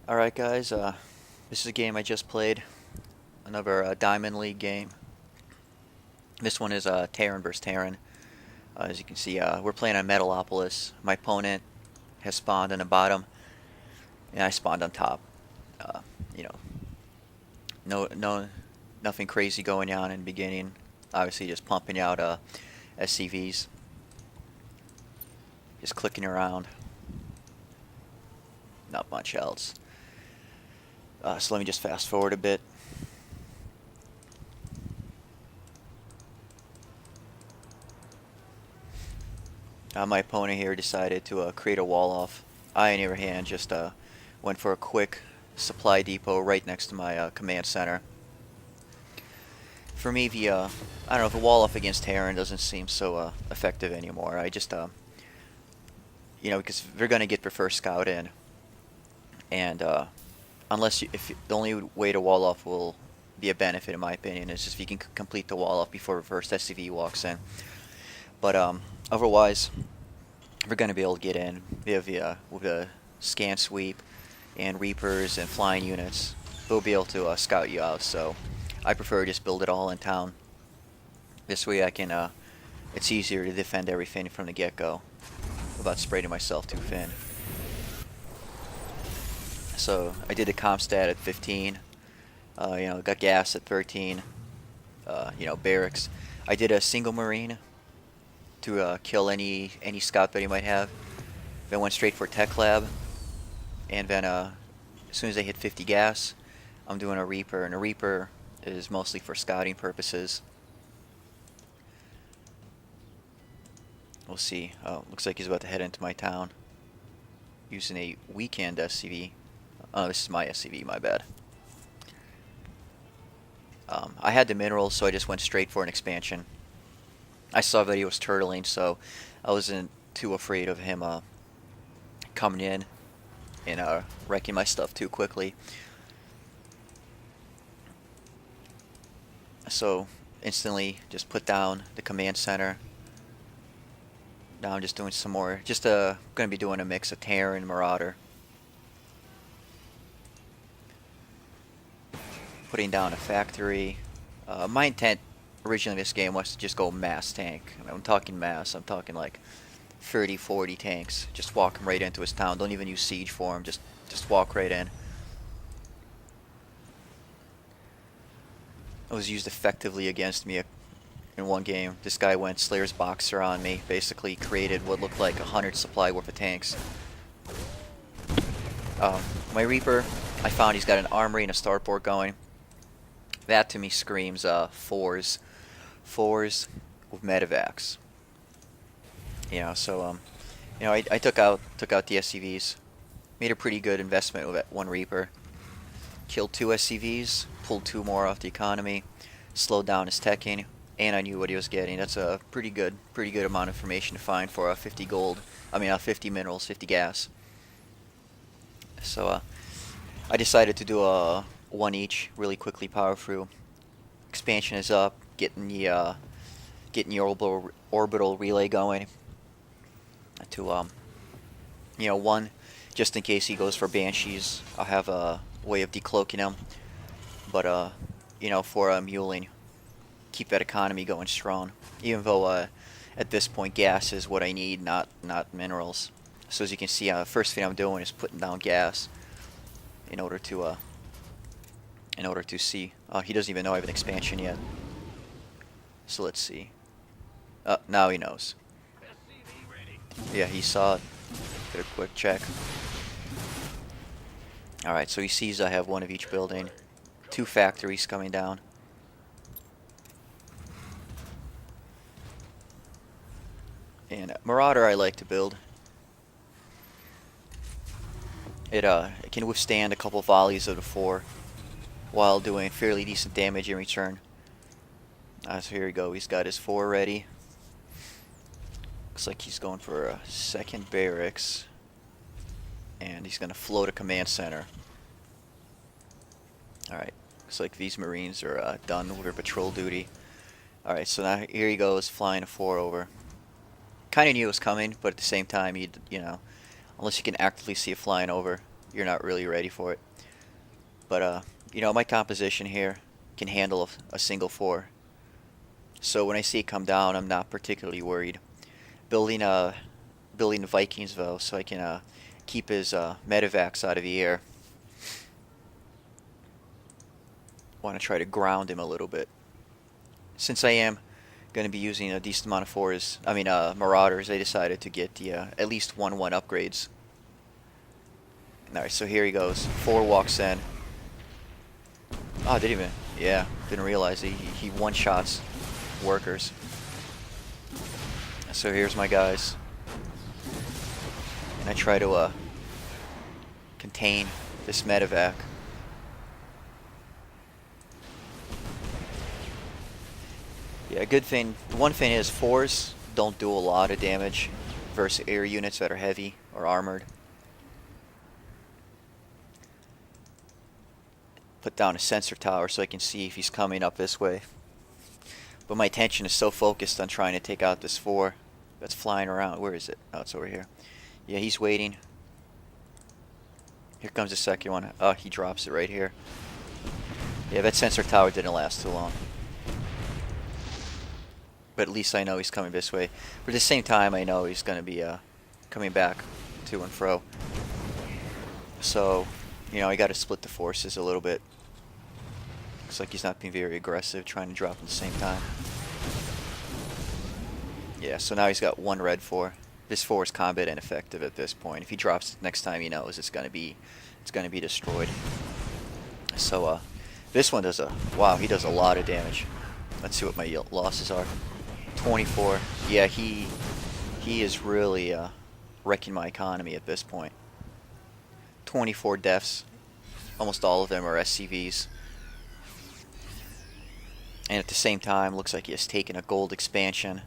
Alright guys, this is a game I just played. Another Diamond League game. This one is Terran versus Terran. As you can see, we're playing on Metalapolis. My opponent has spawned on the bottom, and I spawned on top. Uh, you know, nothing crazy going on in the beginning. Obviously, just pumping out SCVs, just clicking around. Not much else. So let me just fast forward a bit. My opponent here decided to create a wall off. I, on the other hand, just went for a quick supply depot right next to my command center. For me, I don't know, the wall off against Terran doesn't seem so effective anymore. I just, because they're going to get their first scout in. And if the only way to wall off will be a benefit, in my opinion, is just if you can complete the wall off before the first SCV walks in. But otherwise, we're going to be able to get in with a scan sweep and Reapers and flying units. They'll be able to scout you out, so I prefer just build it all in town. This way I can, it's easier to defend everything from the get-go without spreading myself too thin. So I did a comp stat at 15, got gas at 13, barracks. I did a single marine to kill any scout that he might have. Then went straight for tech lab, and then as soon as I hit 50 gas, I'm doing a Reaper, and a Reaper is mostly for scouting purposes. We'll see. Oh, looks like he's about to head into my town using a weekend SCV. Oh, this is my SCV, my bad. I had the minerals, so I just went straight for an expansion. I saw that he was turtling, so I wasn't too afraid of him coming in and wrecking my stuff too quickly. So instantly just put down the command center. Now I'm just doing some more, going to be doing a mix of Terran and Marauder. Putting down a factory. My intent originally this game was to just go mass tank. I'm talking mass, I'm talking like 30, 40 tanks. Just walk right into his town. Don't even use siege for him, just walk right in. It was used effectively against me in one game. This guy went Slayer's Boxer on me, basically created what looked like 100 supply worth of tanks. My Reaper, I found he's got an armory and a starport going. That to me screams fours with medevacs. I took out the SCVs, made a pretty good investment with that one Reaper. Killed 2 SCVs, pulled 2 more off the economy, slowed down his teching, and I knew what he was getting. That's a pretty good amount of information to find for 50 gold. 50 minerals, 50 gas. So I decided to do a one each, really quickly power through. Expansion is up, getting the orbital relay going. To one, just in case he goes for banshees, I'll have a way of decloaking him. But for muling, keep that economy going strong. Even though at this point gas is what I need, not minerals. So as you can see, first thing I'm doing is putting down gas in order to see. He doesn't even know I have an expansion yet. So let's see. Now he knows. Yeah, he saw it. Did a quick check. Alright, so he sees I have one of each building. 2 factories coming down. And Marauder I like to build. It can withstand a couple volleys of the 4 while doing fairly decent damage in return. So here we go, he's got his 4 ready. Looks like he's going for a second barracks. And he's going to float a command center. Alright, looks like these Marines are done with their patrol duty. Alright, so now here he goes, flying a 4 over. Kinda knew it was coming, but at the same time, unless you can actively see it flying over, you're not really ready for it. But you know, my composition here can handle a single 4. So when I see it come down, I'm not particularly worried. Building building Vikings though, so I can keep his medevacs out of the air. Want to try to ground him a little bit. Since I am going to be using a decent amount of Marauders, I decided to get the at least 1/1 upgrades. Alright, so here he goes. 4 walks in. Oh, didn't realize he one-shots workers. So here's my guys. And I try to contain this medevac. Yeah, good thing. One thing is 4s don't do a lot of damage versus air units that are heavy or armored. Put down a sensor tower so I can see if he's coming up this way. But my attention is so focused on trying to take out this 4 that's flying around. Where is it? Oh, it's over here. Yeah, he's waiting. Here comes the second one. Oh, he drops it right here. Yeah, that sensor tower didn't last too long. But at least I know he's coming this way. But at the same time, I know he's going to be coming back to and fro. So, you know, I got to split the forces a little bit. Looks like he's not being very aggressive, trying to drop at the same time. Yeah, so now he's got 1 red 4. This 4 is combat ineffective at this point. If he drops it next time, he knows it's gonna be destroyed. So this one does he does a lot of damage. Let's see what my losses are. 24. Yeah, he is really wrecking my economy at this point. 24 deaths. Almost all of them are SCVs. And at the same time, looks like he has taken a gold expansion.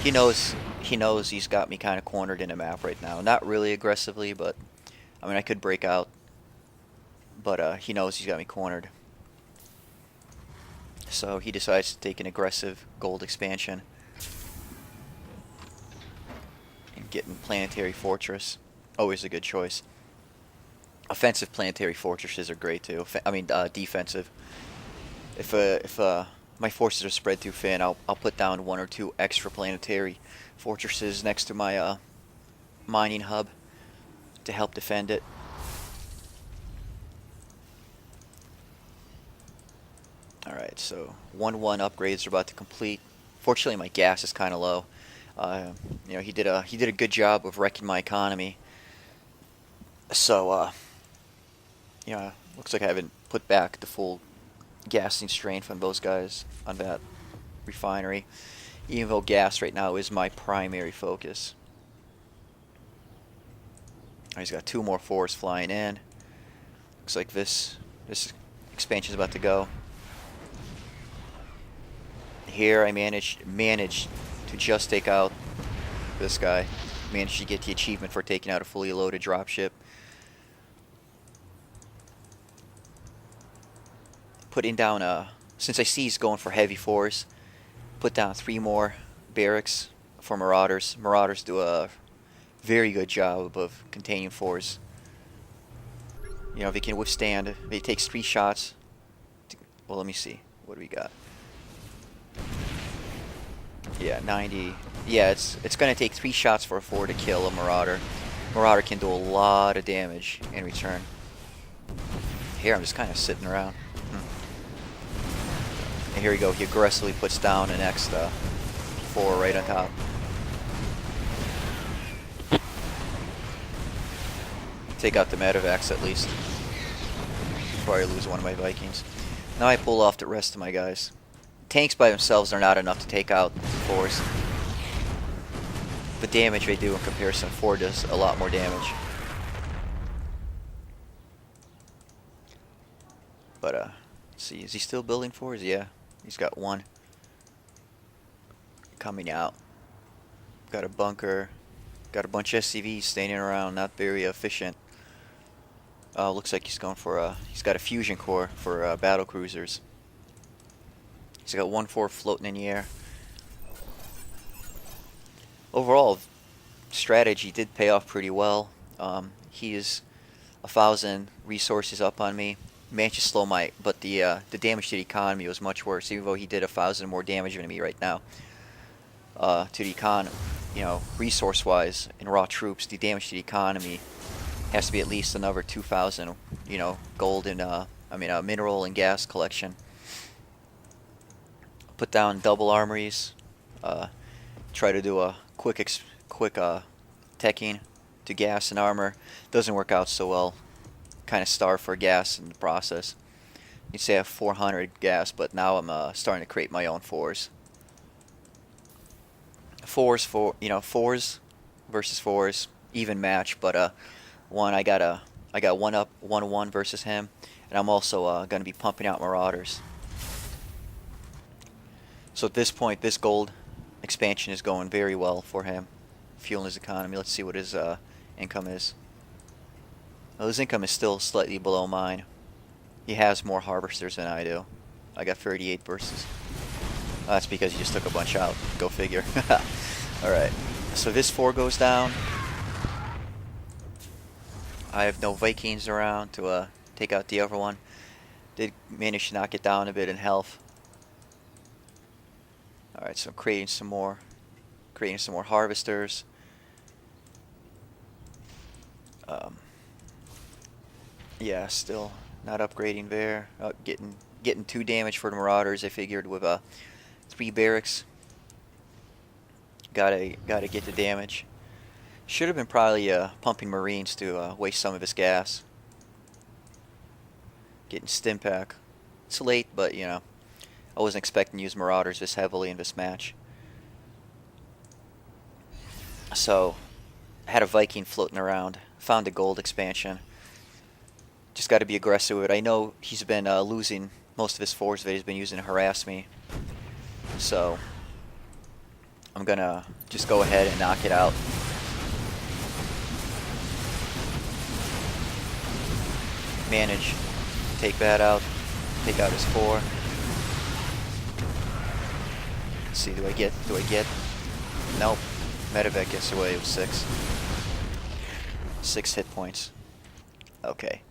He knows he's got me kind of cornered in a map right now. Not really aggressively, but I mean I could break out. But he knows he's got me cornered. So he decides to take an aggressive gold expansion. And get in Planetary Fortress. Always a good choice. Offensive Planetary Fortresses are great too. Defensive. If my forces are spread too thin, I'll put down 1 or 2 extra planetary fortresses next to my mining hub to help defend it. Alright, so 1/1 upgrades are about to complete. Fortunately, my gas is kind of low. You know, he did a good job of wrecking my economy. So you know, looks like I haven't put back the full gassing strength on those guys on that refinery, even though gas right now is my primary focus. Oh, he's got 2 more 4s flying in. Looks like this expansion is about to go. Here I managed to just take out this guy. Managed to get the achievement for taking out a fully loaded dropship. Putting down since I see he's going for heavy 4s, put down 3 more barracks for Marauders. Marauders do a very good job of containing 4s. You know, they can withstand. It takes 3 shots. Well, let me see. What do we got? Yeah, 90. Yeah, it's gonna take 3 shots for a 4 to kill a Marauder. Marauder can do a lot of damage in return. Here, I'm just kind of sitting around. And here we go. He aggressively puts down an next 4 right on top. Take out the medevacs at least before I lose one of my Vikings. Now I pull off the rest of my guys. Tanks by themselves are not enough to take out 4s. The damage they do in comparison, 4 does a lot more damage. But let's see, is he still building 4s? Yeah, he's got 1 coming out. Got a bunker. Got a bunch of SCVs standing around, not very efficient. Looks like he's going for he's got a fusion core for battle cruisers. He's got 1-4 floating in the air. Overall, strategy did pay off pretty well. He is 1,000 resources up on me. Managed to slow my, but the damage to the economy was much worse. Even though he did 1,000 more damage than me right now, to the resource-wise, in raw troops, the damage to the economy has to be at least another 2,000. Gold and mineral and gas collection. Put down double armories. Try to do a quick teching to gas and armor. Doesn't work out so well. Kind of starve for gas in the process. You'd say I have 400 gas, but now I'm starting to create my own fours. Fours versus fours, even match, but I got one up 1-1 versus him, and I'm also gonna be pumping out marauders. So at this point, this gold expansion is going very well for him, fueling his economy. Let's see what his income is. Well, his income is still slightly below mine. He has more harvesters than I do. I got 38 versus. Oh, that's because he just took a bunch out. Go figure. Alright, so this 4 goes down. I have no Vikings around to take out the other one. Did manage to knock it down a bit in health. Alright, so I'm creating some more harvesters. Yeah, still not upgrading there. Getting 2 damage for the marauders. I figured with 3 barracks. Gotta get the damage. Should have been probably pumping marines to waste some of his gas. Getting stim pack. It's late, but I wasn't expecting to use marauders this heavily in this match. So I had a Viking floating around. Found a gold expansion. Just got to be aggressive with it. I know he's been losing most of his force that he's been using to harass me. So I'm gonna just go ahead and knock it out. Manage. Take that out. Take out his 4. Let's see, do I get? Nope. Medevac gets away with 6. 6 hit points. Okay.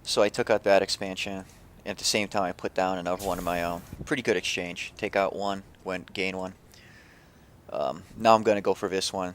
So I took out that expansion, and at the same time I put down another one of my own. Pretty good exchange. Take out 1, gain 1. Now I'm going to go for this one.